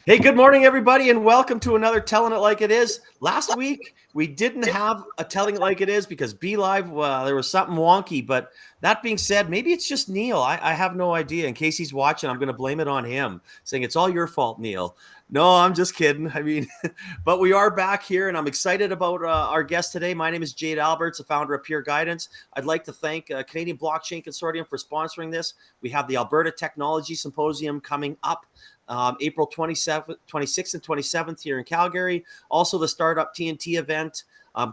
Hey, good morning, everybody, and welcome to another Telling It Like It Is. Last week, we didn't have a Telling It Like It Is because BeLive, there was something wonky. But that being said, maybe it's just Neil. I have no idea. In case he's watching, I'm going to blame it on him, saying it's all your fault, Neil. No, I'm just kidding. I mean, but we are back here, and I'm excited about our guest today. My name is Jade Alberts, the founder of Peer Guidance. I'd like to thank Canadian Blockchain Consortium for sponsoring this. We have the Alberta Technology Symposium coming up. April 26th and 27th here in Calgary. Also the Startup TNT event,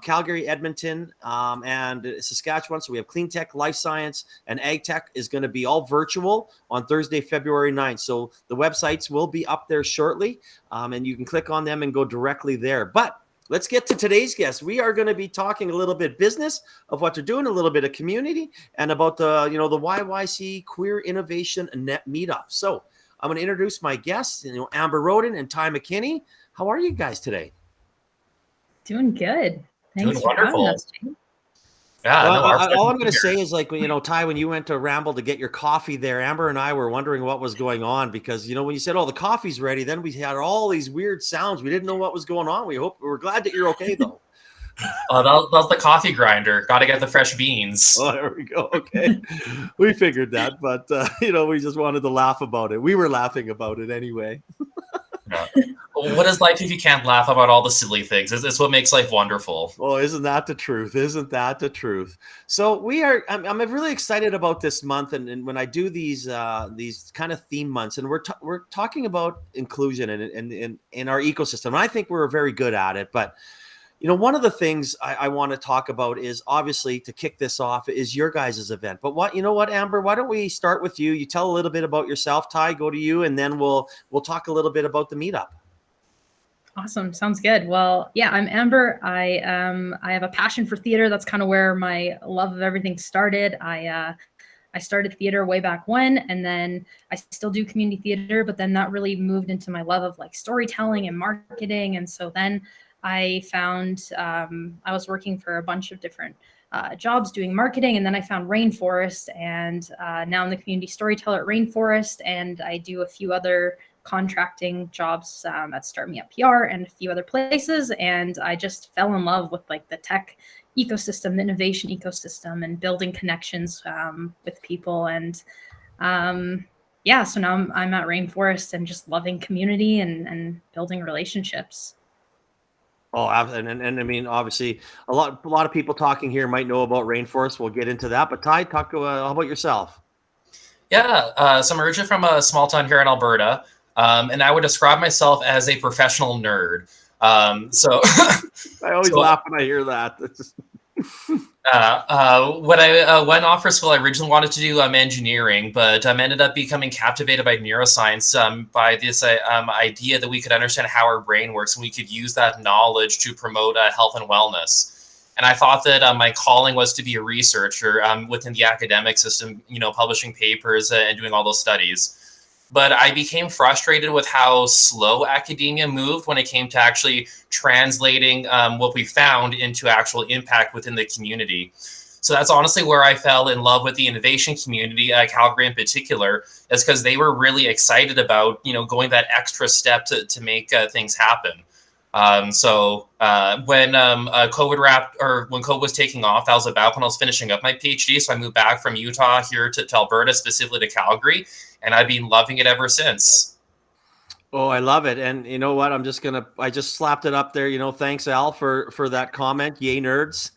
Calgary, Edmonton, and Saskatchewan. So we have Clean Tech, Life Science, and Ag Tech is going to be all virtual on Thursday, February 9th. So the websites will be up there shortly, and you can click on them and go directly there. But let's get to today's guest. We are going to be talking a little bit business of what they're doing, a little bit of community, and about the YYC Queer Innovation Net Meetup. So I'm going to introduce my guests, Amber Rowden and Ty McKinney. How are you guys today? Doing good. Thanks for having us, Jane. Yeah, all I'm going to say is, Ty, when you went to Ramble to get your coffee there, Amber and I were wondering what was going on because, when you said, "Oh, the coffee's ready," then we had all these weird sounds. We didn't know what was going on. We're glad that you're okay, though. Oh, that's the coffee grinder. Got to get the fresh beans. Oh, there we go. Okay. We figured that, but, we just wanted to laugh about it. We were laughing about it anyway. Yeah. What is life if you can't laugh about all the silly things? It's what makes life wonderful. Oh, isn't that the truth? Isn't that the truth? So I'm really excited about this month. And when I do these kind of theme months, and we're talking about inclusion in our ecosystem. And I think we're very good at it, but one of the things I want to talk about is, obviously, to kick this off, is your guys' event. But what, Amber, why don't we start with you? You tell a little bit about yourself. Ty, go to you, and then we'll talk a little bit about the meetup. Awesome. Sounds good. Well, yeah, I'm Amber. I have a passion for theater. That's kind of where my love of everything started. I started theater way back when, and then I still do community theater, but then that really moved into my love of storytelling and marketing. And so then I found I was working for a bunch of different jobs doing marketing, and then I found Rainforest, and now I'm the community storyteller at Rainforest, and I do a few other contracting jobs at Start Me Up PR and a few other places, and I just fell in love with the tech ecosystem, the innovation ecosystem, and building connections with people. And yeah, so now I'm at Rainforest and just loving community and building relationships. Oh, and I mean, obviously, a lot of people talking here might know about Rainforest. We'll get into that. But Ty, talk how about yourself? Yeah, so I'm originally from a small town here in Alberta, and I would describe myself as a professional nerd. So I always laugh when I hear that. When I went off for school, I originally wanted to do engineering, but ended up becoming captivated by neuroscience, by this idea that we could understand how our brain works and we could use that knowledge to promote health and wellness. And I thought that my calling was to be a researcher within the academic system, publishing papers and doing all those studies. But I became frustrated with how slow academia moved when it came to actually translating what we found into actual impact within the community. So that's honestly where I fell in love with the innovation community, Calgary in particular, is because they were really excited about, going that extra step to make things happen. So when COVID was taking off, that was about when I was finishing up my PhD. So I moved back from Utah here to Alberta, specifically to Calgary, and I've been loving it ever since. Oh, I love it. And you know what? I just slapped it up there. Thanks, Al, for that comment. Yay, nerds.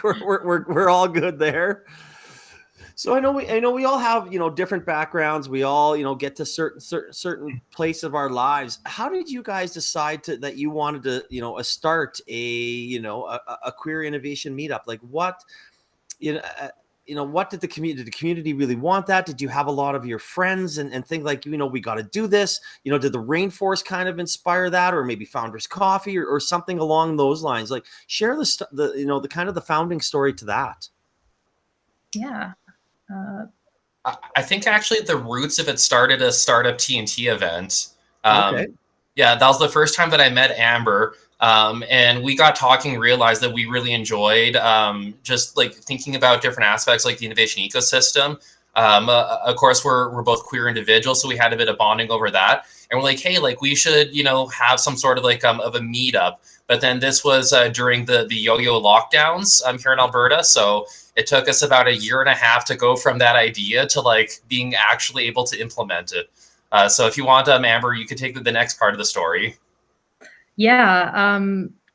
we're all good there. So I know we all have, different backgrounds. We all, get to certain place of our lives. How did you guys decide that you wanted to, start a queer innovation meetup? Like what, what did the community really want that? Did you have a lot of your friends and think we got to do this? Did the Rainforest kind of inspire that, or maybe Founders Coffee or something along those lines? Like share the kind of the founding story to that. Yeah. I think actually the roots of it started a Startup TNT event. Okay. Yeah, that was the first time that I met Amber. And we got talking and realized that we really enjoyed just thinking about different aspects like the innovation ecosystem. Of course, we're both queer individuals, so we had a bit of bonding over that. and we're like, hey, like we should, you know, have some sort of like of a meetup. But then this was during the yo-yo lockdowns here in Alberta, so it took us about a year and a half to go from that idea to like being actually able to implement it. So if you want, Amber, you could take the next part of the story. Yeah,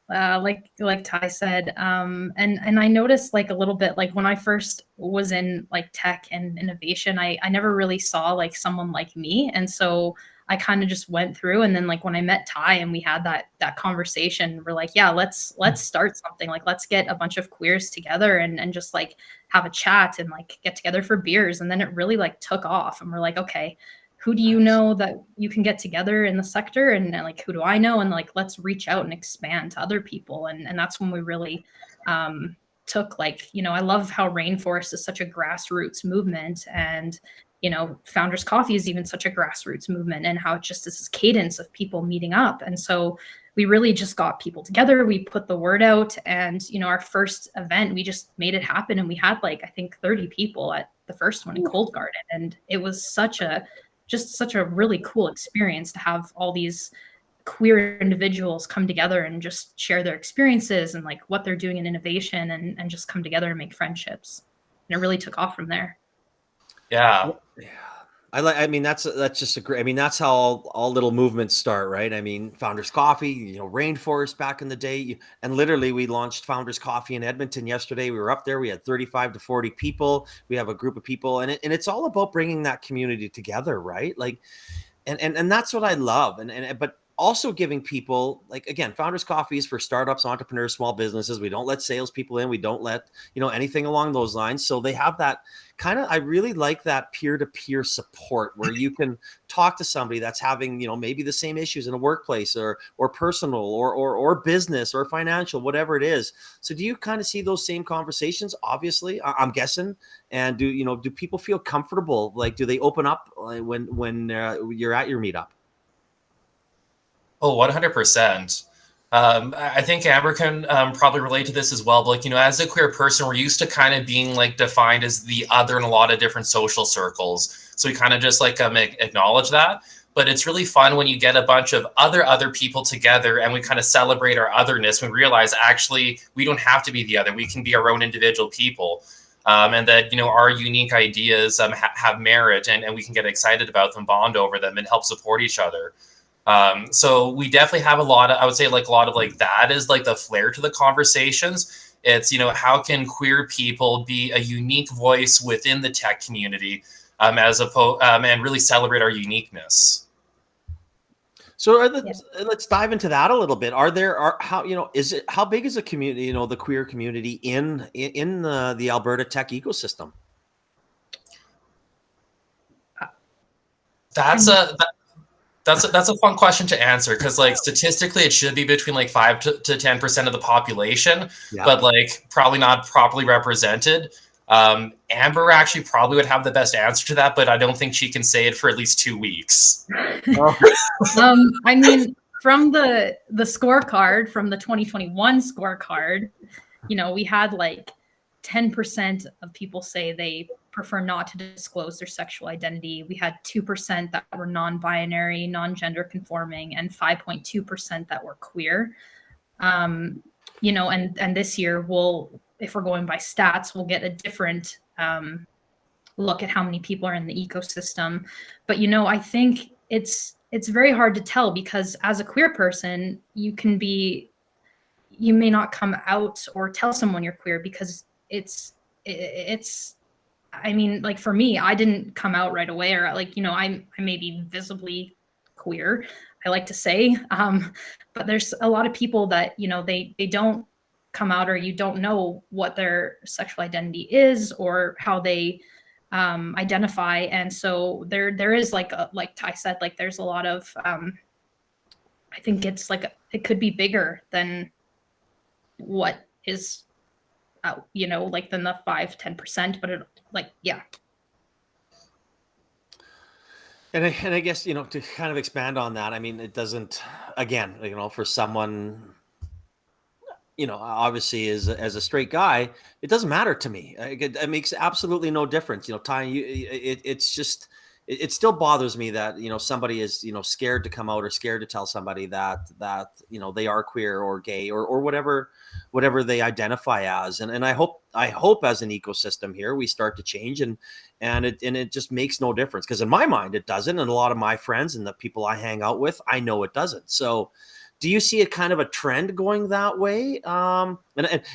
like Ty said, and I noticed like a little bit, like when I first was in like tech and innovation, I never really saw like someone like me, and so I kind of just went through, and then like when I met Ty and we had that conversation, we're like, yeah, let's start something, like let's get a bunch of queers together and just like have a chat and like get together for beers, and then it really like took off, and we're like, okay, who do you know that you can get together in the sector, and like who do I know, and like let's reach out and expand to other people, and that's when we really took, like, you know, I love how Rainforest is such a grassroots movement, and you know, Founders Coffee is even such a grassroots movement, and how it just is this cadence of people meeting up. And so we really just got people together, we put the word out, and you know, our first event, we just made it happen, and we had like, I think 30 people at the first one in Cold Garden, and it was such a really cool experience to have all these queer individuals come together and just share their experiences and like what they're doing in innovation, and just come together and make friendships. And it really took off from there. Yeah. Yeah. I mean, that's just a great, I mean, that's how all little movements start, right? I mean, Founders Coffee, you know, Rainforest back in the day, and literally we launched Founders Coffee in Edmonton yesterday. We were up there, we had 35 to 40 people. We have a group of people, and it's all about bringing that community together, right? Like, and that's what I love. But also giving people, like, again, Founders Coffee is for startups, entrepreneurs, small businesses. We don't let salespeople in. We don't let, you know, anything along those lines. So they have that kind of, I really like that peer-to-peer support where you can talk to somebody that's having, you know, maybe the same issues in a workplace or personal or business or financial, whatever it is. So do you kind of see those same conversations? Obviously, I'm guessing. And do people feel comfortable? Like, do they open up when you're at your meetup? Oh, 100%. I think Amber can probably relate to this as well. But like, you know, as a queer person, we're used to kind of being like defined as the other in a lot of different social circles. So we kind of just like acknowledge that. But it's really fun when you get a bunch of other people together and we kind of celebrate our otherness. We realize actually we don't have to be the other. We can be our own individual people. And that, you know, our unique ideas have merit, and we can get excited about them, bond over them, and help support each other. So we definitely have a lot of, I would say like a lot of like that is like the flair to the conversations. It's, you know, how can queer people be a unique voice within the tech community, and really celebrate our uniqueness. So let's dive into that a little bit. How big is the community, you know, the queer community in the Alberta tech ecosystem? That's a fun question to answer, because like statistically it should be between like 5 to 10% of the population, but like probably not properly represented. Amber actually probably would have the best answer to that, but I don't think she can say it for at least 2 weeks. I mean, from the scorecard, from the 2021 scorecard, you know, we had like 10% of people say they prefer not to disclose their sexual identity. We had 2% that were non-binary, non-gender conforming, and 5.2% that were queer. You know, and this year if we're going by stats, we'll get a different look at how many people are in the ecosystem. But, you know, I think it's very hard to tell, because as a queer person, you may not come out or tell someone you're queer, because it's I mean, like for me, I didn't come out right away, or like, you know, I may be visibly queer, I like to say, but there's a lot of people that, you know, they don't come out, or you don't know what their sexual identity is or how they identify. And so there is like Ty said, like there's a lot of I think it's like it could be bigger than what is you know, like than the 5-10%, but it, like, yeah. And I guess, you know, to kind of expand on that, I mean, it doesn't, again, you know, for someone, you know, obviously as a straight guy, it doesn't matter to me. It makes absolutely no difference. You know, Ty, it's just, it still bothers me that, somebody is, scared to come out or scared to tell somebody that they are queer or gay or whatever they identify as. And I hope as an ecosystem here, we start to change, and it just makes no difference, because in my mind it doesn't. And a lot of my friends and the people I hang out with, I know it doesn't. So do you see a kind of a trend going that way? And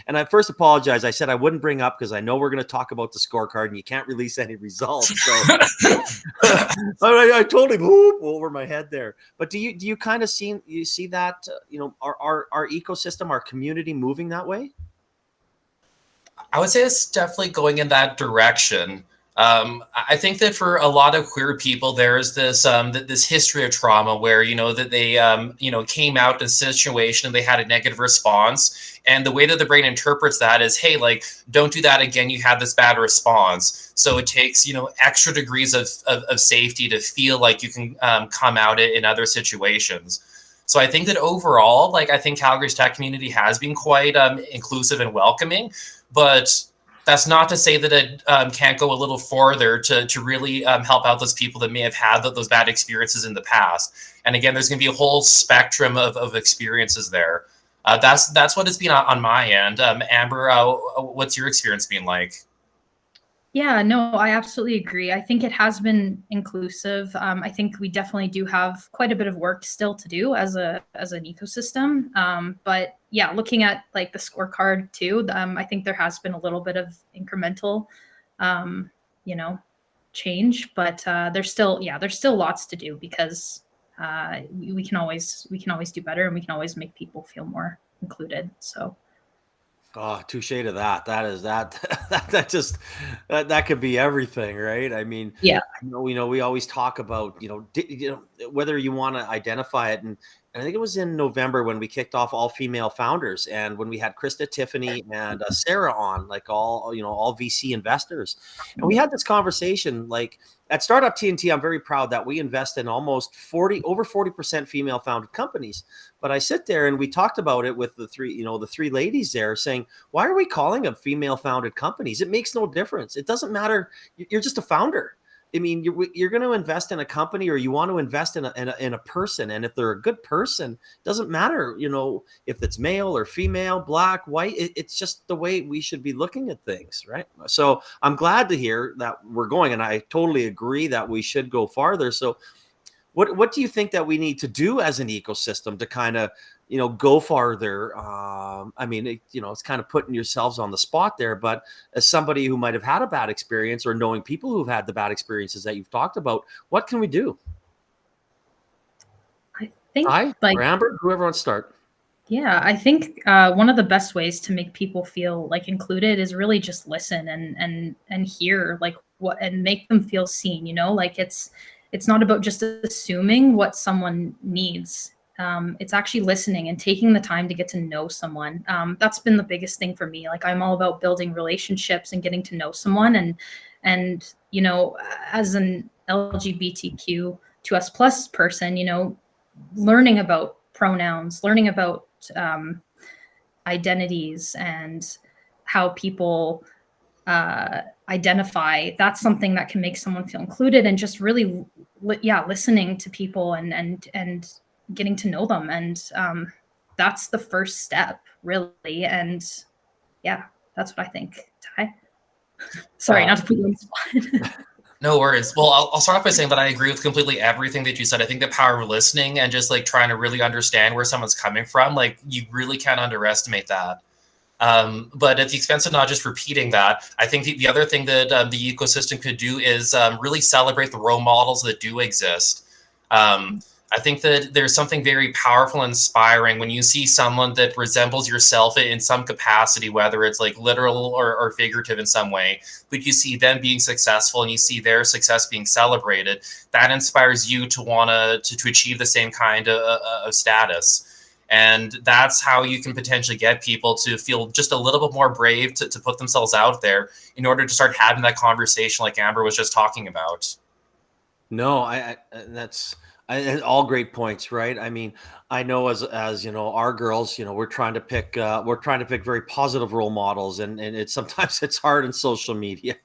I first apologize. I said I wouldn't bring up, because I know we're going to talk about the scorecard and you can't release any results. So I totally over my head there. But do you kind of see that our ecosystem, our community moving that way? I would say it's definitely going in that direction. I think that for a lot of queer people, there is this this history of trauma where, that they, came out in a situation and they had a negative response. And the way that the brain interprets that is, hey, like, don't do that again. You had this bad response. So it takes, extra degrees of safety to feel like you can come out in other situations. So I think that overall, like, I think Calgary's tech community has been quite inclusive and welcoming, but that's not to say that it can't go a little further to really help out those people that may have had those bad experiences in the past. And again, there's going to be a whole spectrum of experiences there. That's what it's been on my end. Amber, what's your experience been like? Yeah, no, I absolutely agree. I think it has been inclusive. I think we definitely do have quite a bit of work still to do as an ecosystem. But yeah, looking at like the scorecard too, I think there has been a little bit of incremental, change. But there's still lots to do, because we can always do better, and we can always make people feel more included. So. Oh, touche to that. That could be everything, right? I mean, yeah, we always talk about, whether you want to identify it. And I think it was in November when we kicked off all female founders, and when we had Krista, Tiffany, and Sarah on, like all VC investors. And we had this conversation, like, at Startup TNT, I'm very proud that we invest in almost over 40% female founded companies. But I sit there and we talked about it with the three ladies there, saying, why are we calling them female founded companies? It makes no difference. It doesn't matter. You're just a founder. I mean, you're going to invest in a company, or you want to invest in a person. And if they're a good person, it doesn't matter, if it's male or female, black, white. It's just the way we should be looking at things, right? So I'm glad to hear that we're going, and I totally agree that we should go farther. So what do you think that we need to do as an ecosystem to kind of, go farther? I mean, it's kind of putting yourselves on the spot there, but as somebody who might have had a bad experience, or knowing people who've had the bad experiences that you've talked about, what can we do? I think, or Amber, whoever wants to start. Yeah, I think one of the best ways to make people feel like included is really just listen and hear, like, what, and make them feel seen. Like, it's not about just assuming what someone needs. It's actually listening and taking the time to get to know someone. That's been the biggest thing for me. Like, I'm all about building relationships and getting to know someone. And as an LGBTQ2S+ person, learning about pronouns, learning about identities and how people identify, that's something that can make someone feel included, and just really, listening to people and getting to know them. And that's the first step, really. And yeah, that's what I think. Ty? Sorry, not to put you on the spot. No worries. Well, I'll start off by saying that I agree with completely everything that you said. I think the power of listening and just like trying to really understand where someone's coming from, like, you really can't underestimate that. But at the expense of not just repeating that, I think the other thing that the ecosystem could do is really celebrate the role models that do exist. I think that there's something very powerful and inspiring when you see someone that resembles yourself in some capacity, whether it's like literal or figurative in some way, but you see them being successful and you see their success being celebrated. That inspires you to want to achieve the same kind of status. And that's how you can potentially get people to feel just a little bit more brave to put themselves out there in order to start having that conversation like Amber was just talking about. No, All great points, right? I mean, I know as you know, our girls, you know, we're trying to pick very positive role models, and it's sometimes it's hard in social media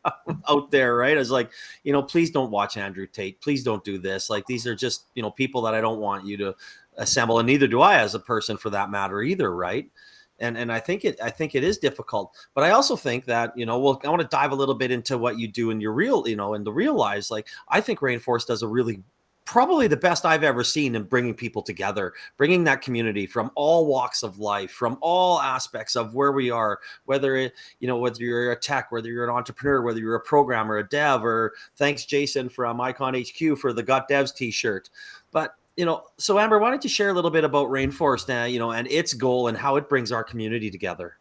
out there, right? It's like, you know, please don't watch Andrew Tate, please don't do this. Like, these are just, you know, people that I don't want you to assemble, and neither do I as a person for that matter either, right? And I think it is difficult, but I also think that, you know, well, I want to dive a little bit into what you do in your real, you know, in the real lives. Like, I think Rainforest does a really, probably the best I've ever seen in bringing people together, bringing that community from all walks of life, from all aspects of where we are, whether it, you know, whether you're a tech, whether you're an entrepreneur, whether you're a programmer, a dev, or thanks Jason from Icon HQ for the Got Devs t-shirt. But, you know, so Amber, why don't you share a little bit about Rainforest, you know, and its goal and how it brings our community together?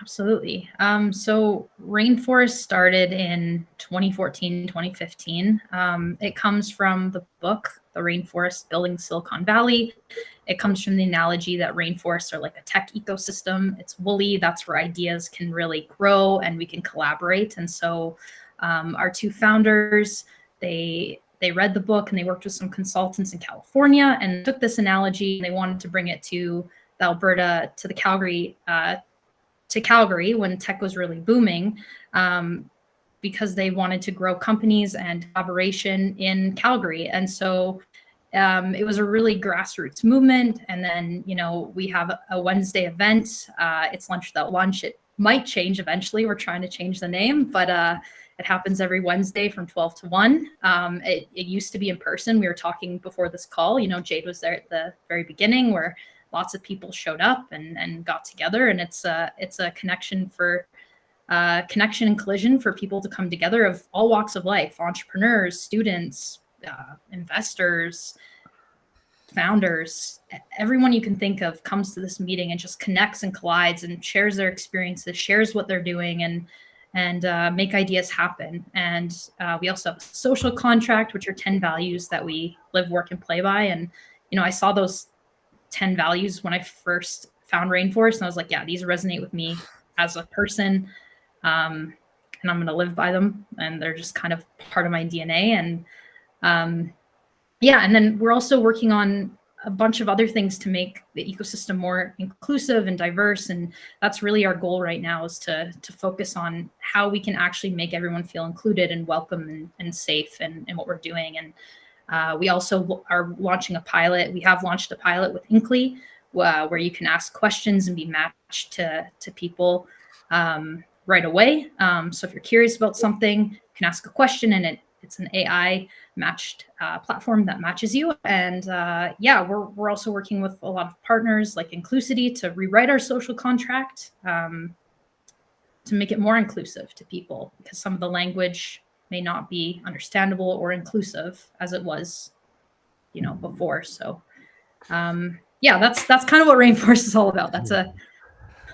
Absolutely. So Rainforest started in 2014, 2015. It comes from the book, The Rainforest Building Silicon Valley. It comes from the analogy that rainforests are like a tech ecosystem. It's woolly. That's where ideas can really grow and we can collaborate. And so our two founders, they read the book and they worked with some consultants in California and took this analogy and they wanted to bring it to Alberta, to the Calgary when tech was really booming, because they wanted to grow companies and collaboration in Calgary. And so it was a really grassroots movement. And then, you know, we have a Wednesday event. It's Lunch Without Lunch. It might change eventually. We're trying to change the name, but it happens every Wednesday from 12 to 1. It used to be in person. We were talking before this call, you know, Jade was there at the very beginning where lots of people showed up and got together, and it's a connection and collision for people to come together of all walks of life: entrepreneurs, students, investors, founders. Everyone you can think of comes to this meeting and just connects and collides and shares their experiences, shares what they're doing, and make ideas happen. And we also have a social contract, which are 10 values that we live, work, and play by. And, you know, I saw those 10 values when I first found Rainforest, and I was like, yeah, these resonate with me as a person, and I'm going to live by them, and they're just kind of part of my DNA. And yeah, and then we're also working on a bunch of other things to make the ecosystem more inclusive and diverse, and that's really our goal right now, is to focus on how we can actually make everyone feel included and welcome and safe in what we're doing. And we also are launching a pilot. We have launched a pilot with Inkly, where you can ask questions and be matched to people right away. So if you're curious about something, you can ask a question, and it's an AI matched platform that matches you. And yeah, we're also working with a lot of partners like Inclusity to rewrite our social contract to make it more inclusive to people, because some of the language may not be understandable or inclusive as it was, you know, before. So yeah, that's kind of what Rainforest is all about. That's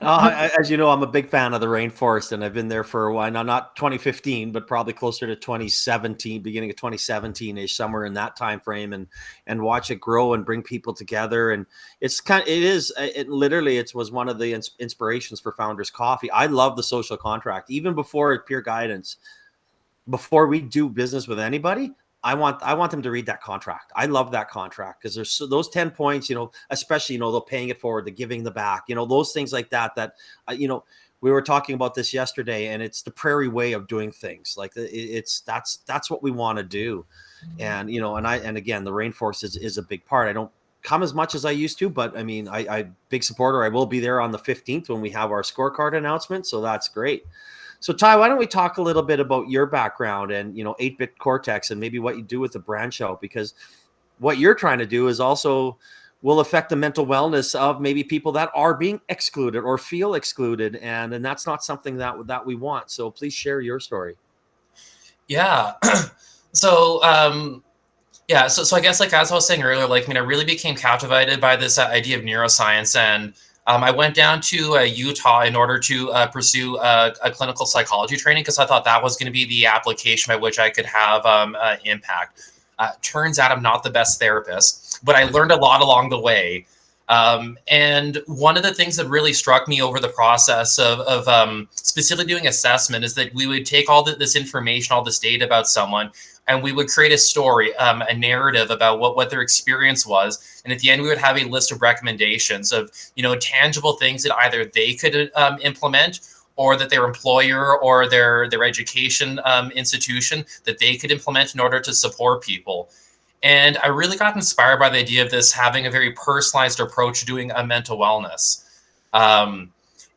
as you know, I'm a big fan of the Rainforest, and I've been there for a while now, not 2015, but probably closer to 2017, beginning of 2017-ish, somewhere in that time frame, and watch it grow and bring people together. And it literally was one of the inspirations for Founders Coffee. I love the social contract, even before Peer Guidance. Before we do business with anybody, I want them to read that contract. I love that contract because there's those 10 points, you know, especially, you know, the paying it forward, the giving the back, you know, those things like that, you know, we were talking about this yesterday, and it's the prairie way of doing things. Like that's what we want to do. And, you know, and again, the Rainforest is a big part. I don't come as much as I used to, but I mean, I big supporter. I will be there on the 15th when we have our scorecard announcement. So that's great. So Ty, why don't we talk a little bit about your background and, you know, 8-bit Cortex and maybe what you do with the branch out, because what you're trying to do is also will affect the mental wellness of maybe people that are being excluded or feel excluded. And that's not something that we want. So please share your story. Yeah. So, yeah, so I guess, like, as I was saying earlier, like, I mean, I really became captivated by this idea of neuroscience, and I went down to Utah in order to pursue a clinical psychology training, because I thought that was going to be the application by which I could have impact. Turns out I'm not the best therapist, but I learned a lot along the way. And one of the things that really struck me over the process of specifically doing assessment is that we would take all this information, all this data about someone, and we would create a story, a narrative about what their experience was. And at the end, we would have a list of recommendations of, tangible things that either they could implement, or that their employer or their education institution that they could implement in order to support people. And I really got inspired by the idea of this having a very personalized approach to doing mental wellness.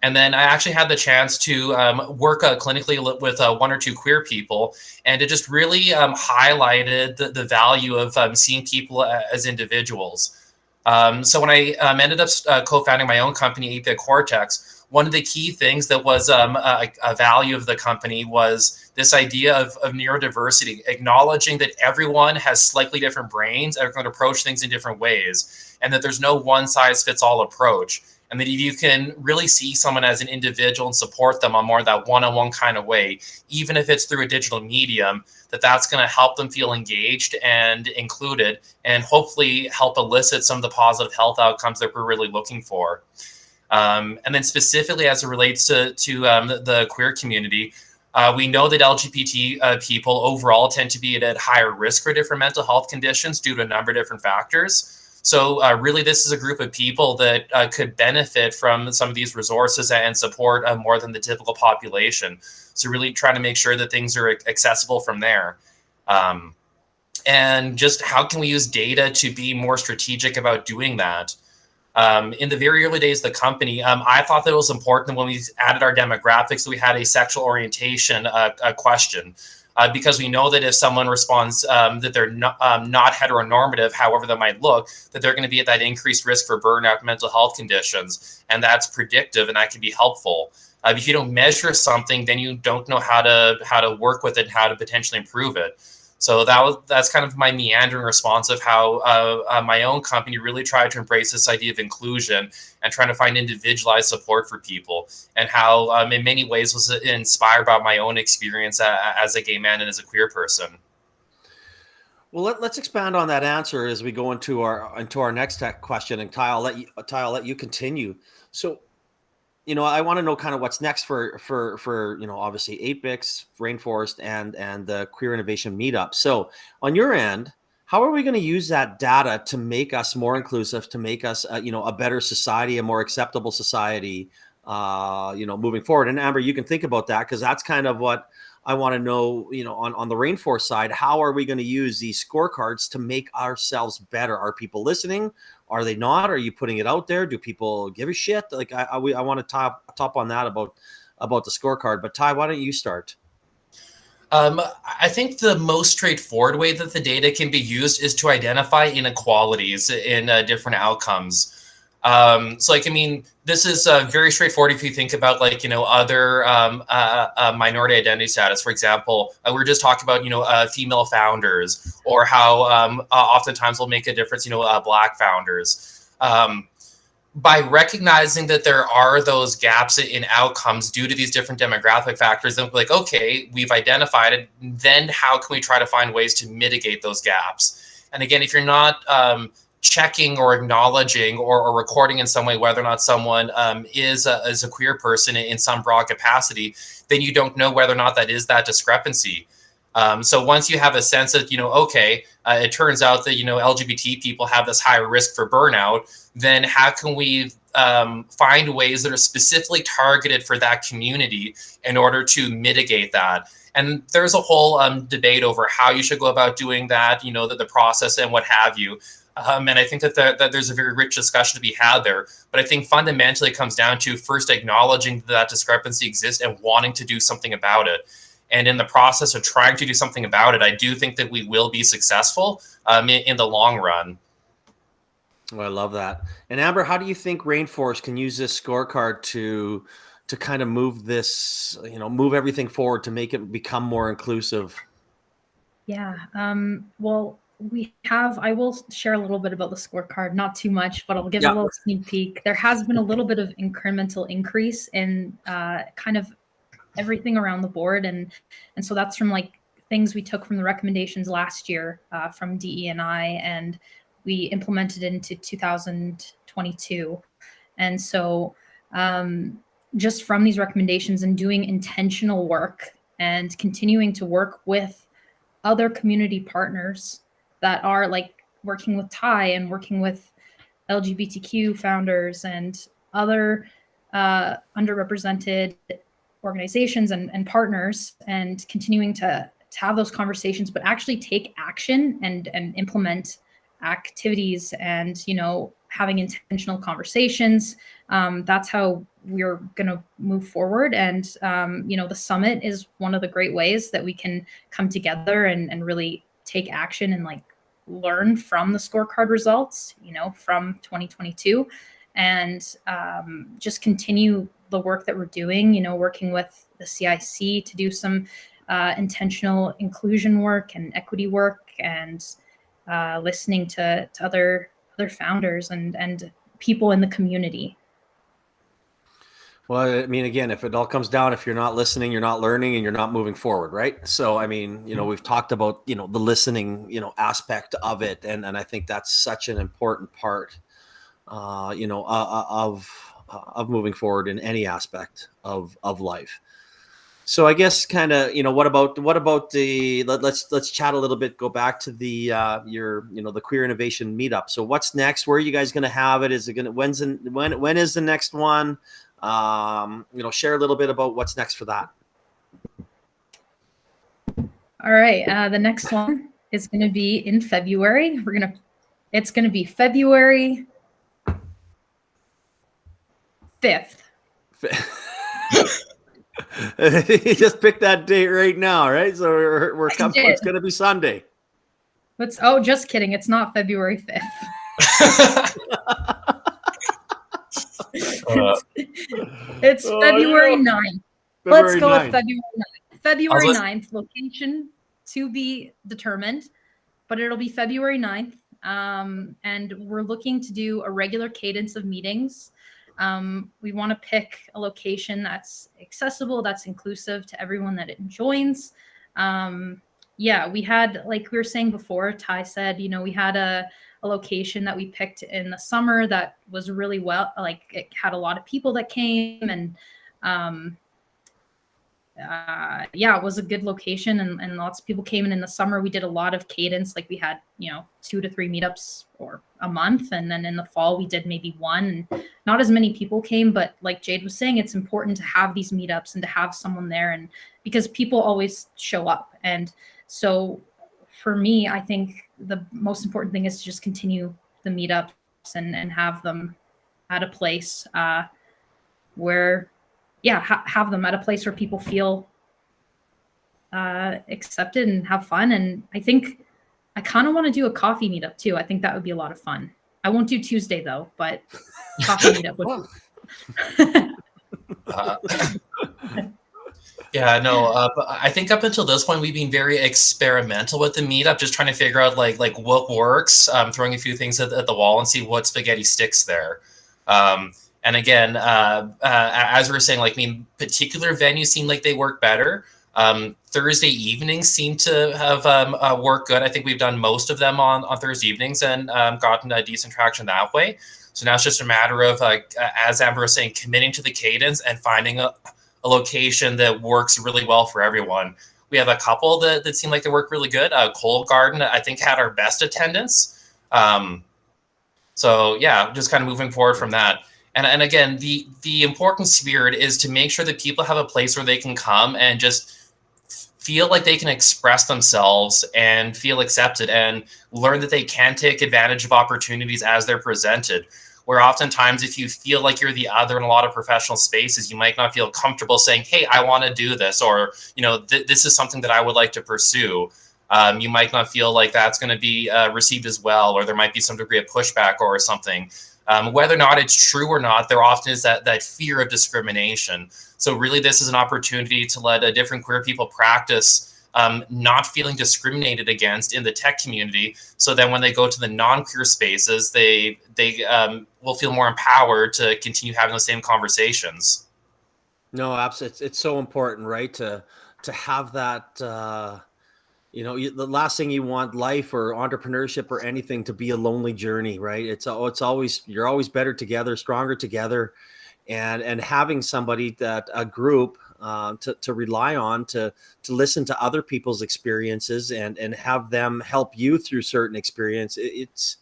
And then I actually had the chance to work clinically with 1 or 2 queer people, and it just really highlighted the value of seeing people as individuals. So when I ended up co-founding my own company, ALBERTA Cortex, one of the key things that was a value of the company was this idea of neurodiversity, acknowledging that everyone has slightly different brains and are going to approach things in different ways, and that there's no one-size-fits-all approach. And that if you can really see someone as an individual and support them on more of that one-on-one kind of way, even if it's through a digital medium, that's going to help them feel engaged and included, and hopefully help elicit some of the positive health outcomes that we're really looking for. And then specifically as it relates to the queer community, we know that LGBT people overall tend to be at higher risk for different mental health conditions due to a number of different factors. So really, this is a group of people that could benefit from some of these resources and support more than the typical population. So really trying to make sure that things are accessible from there. And just how can we use data to be more strategic about doing that? In the very early days of the company, I thought that it was important when we added our demographics that we had a sexual orientation question. Because we know that if someone responds that they're not heteronormative, however that might look, that they're going to be at that increased risk for burnout, mental health conditions, and that's predictive, and that can be helpful. If you don't measure something, then you don't know how to work with it, and how to potentially improve it. So that's kind of my meandering response of how my own company really tried to embrace this idea of inclusion and trying to find individualized support for people, and how in many ways was inspired by my own experience as a gay man and as a queer person. Well, let's expand on that answer as we go into our next question. And Ty, I'll let you continue. So, I want to know kind of what's next for obviously 8BIX, Rainforest, and the Queer Innovation Meetup. So on your end, how are we going to use that data to make us more inclusive, to make us a better society, a more acceptable society, moving forward? And Amber, you can think about that, because that's kind of what I want to know, on the Rainforest side. How are we going to use these scorecards to make ourselves better? Are people listening? Are they not? Are you putting it out there? Do people give a shit? Like I want to top on that about the scorecard. But Ty, why don't you start? I think the most straightforward way that the data can be used is to identify inequalities in different outcomes. This is very straightforward if you think about other minority identity status. For example, we were just talking about female founders, or how oftentimes will make a difference Black founders. By recognizing that there are those gaps in outcomes due to these different demographic factors, then like, okay, we've identified it, then how can we try to find ways to mitigate those gaps? And again, if you're not checking or acknowledging or recording in some way whether or not someone is a queer person in some broad capacity, then you don't know whether or not that is that discrepancy. So once you have a sense that, it turns out that, LGBT people have this higher risk for burnout, then how can we find ways that are specifically targeted for that community in order to mitigate that? And there's a whole debate over how you should go about doing that, the process and what have you. And I think that there's a very rich discussion to be had there. But I think fundamentally it comes down to first acknowledging that discrepancy exists and wanting to do something about it. And in the process of trying to do something about it, I do think that we will be successful in the long run. Well, I love that. And Amber, how do you think Rainforest can use this scorecard to kind of move this, move everything forward to make it become more inclusive? Yeah. Well, I will share a little bit about the scorecard, not too much, but I'll give a little sneak peek. There has been a little bit of incremental increase in kind of everything around the board. And so that's from things we took from the recommendations last year from DE&I, and we implemented it into 2022. And so just from these recommendations and doing intentional work and continuing to work with other community partners that are like working with Ty and working with LGBTQ founders and other underrepresented organizations and partners, and continuing to have those conversations, but actually take action and implement activities and, you know, having intentional conversations. That's how we're going to move forward. And, you know, the summit is one of the great ways that we can come together and really take action and like learn from the scorecard results, you know, from 2022, and just continue the work that we're doing, you know, working with the CIC to do some intentional inclusion work and equity work, and listening to other founders and people in the community. Well, I mean, again, if it all comes down, if you're not listening, you're not learning, and you're not moving forward, right? So, I mean, you know, we've talked about, you know, the listening, you know, aspect of it, and I think that's such an important part, you know, of moving forward in any aspect of life. So, I guess, kind of, you know, what about the let's chat a little bit. Go back to the your, you know, the Queer Innovation Meetup. So, what's next? Where are you guys going to have it? Is it going to when is the next one? You know, share a little bit about what's next for that. All right. The next one is going to be in February. It's going to be February 5th. You just picked that date right now, right? So we're coming. It's going to be Sunday. Oh, just kidding. It's not February 5th. It's February 9th. Let's go with February 9th. February 9th, location to be determined, but it'll be February 9th. And we're looking to do a regular cadence of meetings. We want to pick a location that's accessible, that's inclusive to everyone that it joins. Yeah, we had, like we were saying before, Ty said, you know, we had a location that we picked in the summer that was really well, like it had a lot of people that came, and yeah, it was a good location, and lots of people came in the summer. We did a lot of cadence, like we had, you know, 2 to 3 meetups or a month, and then in the fall we did maybe one, and not as many people came, but like Jade was saying, it's important to have these meetups and to have someone there, and because people always show up. And so for me, I think the most important thing is to just continue the meetups and have them at a place where, yeah, have them at a place where people feel accepted and have fun. And I think I kind of want to do a coffee meetup too. I think that would be a lot of fun. I won't do Tuesday though, but coffee meetup would. Yeah, no, but I think up until this point, we've been very experimental with the meetup, just trying to figure out like what works, throwing a few things at the wall and see what spaghetti sticks there. And again, as we were saying, like, I mean, particular venues seem like they work better. Thursday evenings seem to have worked good. I think we've done most of them on Thursday evenings and gotten a decent traction that way. So now it's just a matter of, as Amber was saying, committing to the cadence and finding a location that works really well for everyone. We have a couple that seem like they work really good. Cold Garden, I think, had our best attendance. So yeah, just kind of moving forward from that. And again, the important spirit is to make sure that people have a place where they can come and just feel like they can express themselves and feel accepted and learn that they can take advantage of opportunities as they're presented. Where oftentimes, if you feel like you're the other in a lot of professional spaces, you might not feel comfortable saying, hey, I want to do this, or, you know, this is something that I would like to pursue. You might not feel like that's going to be received as well, or there might be some degree of pushback or something. Whether or not it's true or not, there often is that fear of discrimination. So really, this is an opportunity to let different queer people practice not feeling discriminated against in the tech community, so then when they go to the non-queer spaces, they will feel more empowered to continue having the same conversations. No, absolutely. It's so important, right? To have that, you know, the last thing you want, life or entrepreneurship or anything, to be a lonely journey, right? It's always, you're always better together, stronger together. And having somebody, that a group to rely on, to listen to other people's experiences and have them help you through certain experience. It's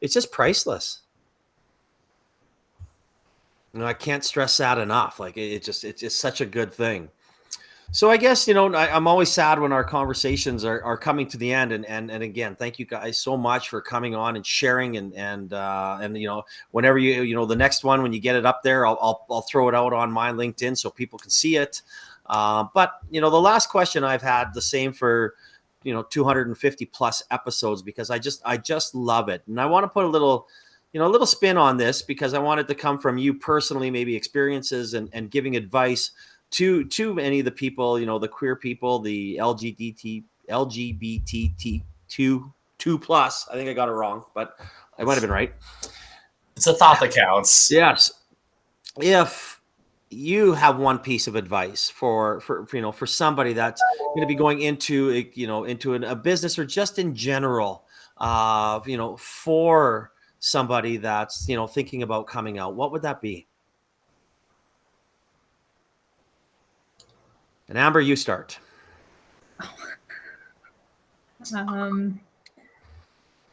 just priceless. I can't stress that enough. Like it's just such a good thing. So I guess, I'm always sad when our conversations are coming to the end. And again, thank you guys so much for coming on and sharing and whenever the next one, when you get it up there, I'll throw it out on my LinkedIn so people can see it. But the last question I've had the same for, 250 plus episodes, because I just love it. And I want to put a little spin on this because I want it to come from you personally, maybe experiences and giving advice to any of the people, the queer people, the LGBT2 plus. I think I got it wrong, but I might have been right. It's a thought that counts. Yes. If you have one piece of advice for somebody that's going to be going into a business or just in general, for somebody that's thinking about coming out, what would that be? And Amber, you start.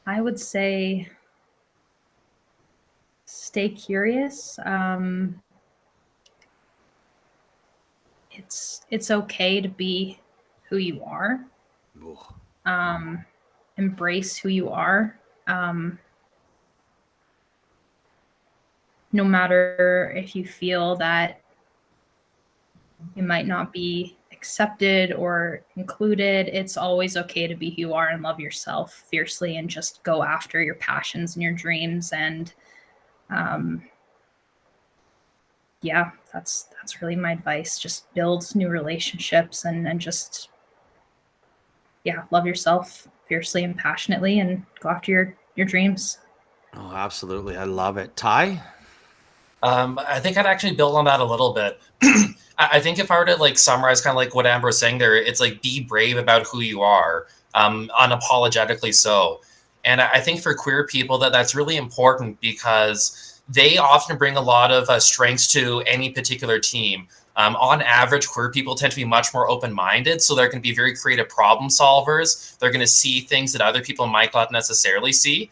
I would say stay curious. It's okay to be who you are. Embrace who you are. No matter if you feel that you might not be accepted or included, it's always okay to be who you are and love yourself fiercely and just go after your passions and your dreams. And that's really my advice. Just build new relationships and just love yourself fiercely and passionately and go after your dreams. Oh, absolutely. I love it. Ty? I think I'd actually build on that a little bit. I think if I were to summarize kind of like what Amber was saying there, it's be brave about who you are, unapologetically so. And I think for queer people that's really important because they often bring a lot of strengths to any particular team. On average, queer people tend to be much more open-minded, so they're going to be very creative problem solvers. They're going to see things that other people might not necessarily see.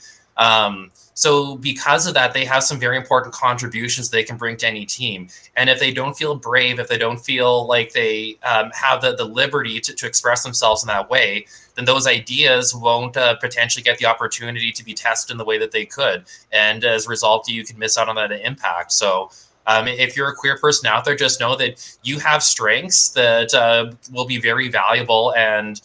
So because of that, they have some very important contributions they can bring to any team. And if they don't feel brave, if they don't feel like they have the liberty to express themselves in that way, then those ideas won't potentially get the opportunity to be tested in the way that they could. And as a result, you can miss out on that impact. So if you're a queer person out there, just know that you have strengths that will be very valuable, and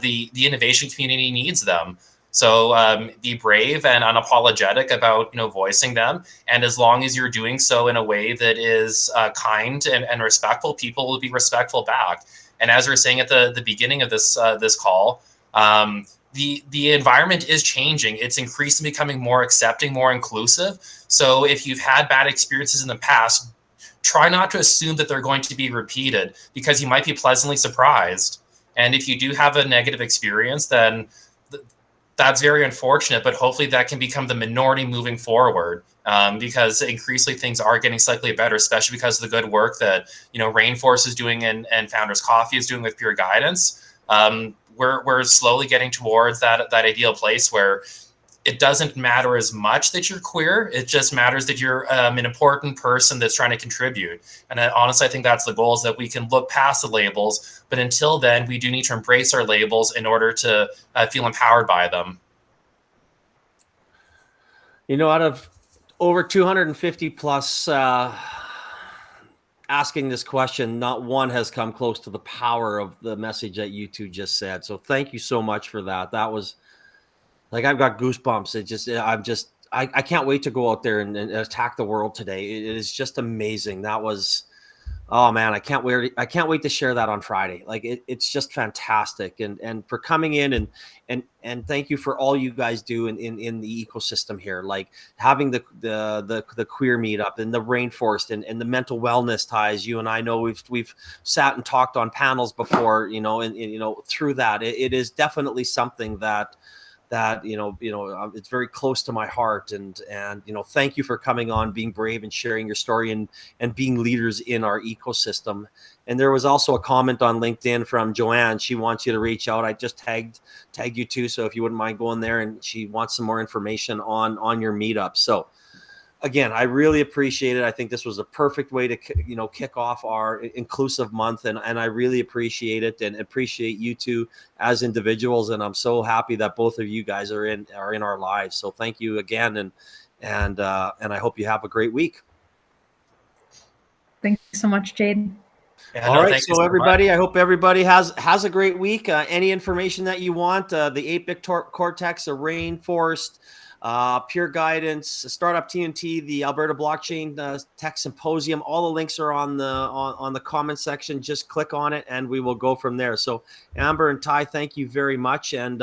the innovation community needs them. So be brave and unapologetic about voicing them, and as long as you're doing so in a way that is kind and respectful, people will be respectful back. And as we were saying at the beginning of this call, the environment is changing. It's increasingly becoming more accepting, more inclusive. So if you've had bad experiences in the past, try not to assume that they're going to be repeated, because you might be pleasantly surprised. And if you do have a negative experience, then that's very unfortunate, but hopefully that can become the minority moving forward, because increasingly things are getting slightly better, especially because of the good work that Rainforest is doing and Founders Coffee is doing with Peer Guidance. We're slowly getting towards that ideal place where it doesn't matter as much that you're queer. It just matters that you're an important person that's trying to contribute. And honestly, I think that's the goal, is that we can look past the labels. But until then, we do need to embrace our labels in order to feel empowered by them. Out of over 250 plus asking this question, not one has come close to the power of the message that you two just said. So thank you so much for that. That was I've got goosebumps. I can't wait to go out there and attack the world today. It is just amazing. That was, oh man, I can't wait to share that on Friday. It's just fantastic. And for coming in and thank you for all you guys do in the ecosystem here, having the queer meetup and the Rainforest and the mental wellness ties. You and I know we've sat and talked on panels before, and through that, it is definitely something that it's very close to my heart. And thank you for coming on, being brave and sharing your story and being leaders in our ecosystem. And there was also a comment on LinkedIn from Joanne. She wants you to reach out. I just tagged you too. So if you wouldn't mind going there, and she wants some more information on your meetup. So again, I really appreciate it. I think this was a perfect way to, kick off our inclusive month. And I really appreciate it, and appreciate you two as individuals. And I'm so happy that both of you guys are in our lives. So thank you again. And I hope you have a great week. Thank you so much, Jade. Yeah, all right. So everybody, I hope everybody has a great week. Any information that you want, the 8-bit Cortex, a Rainforest, Pure Guidance, Startup TNT, the Alberta Blockchain Tech Symposium. All the links are on the comment section. Just click on it, and we will go from there. So Amber and Ty, thank you very much, and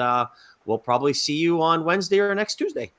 we'll probably see you on Wednesday or next Tuesday.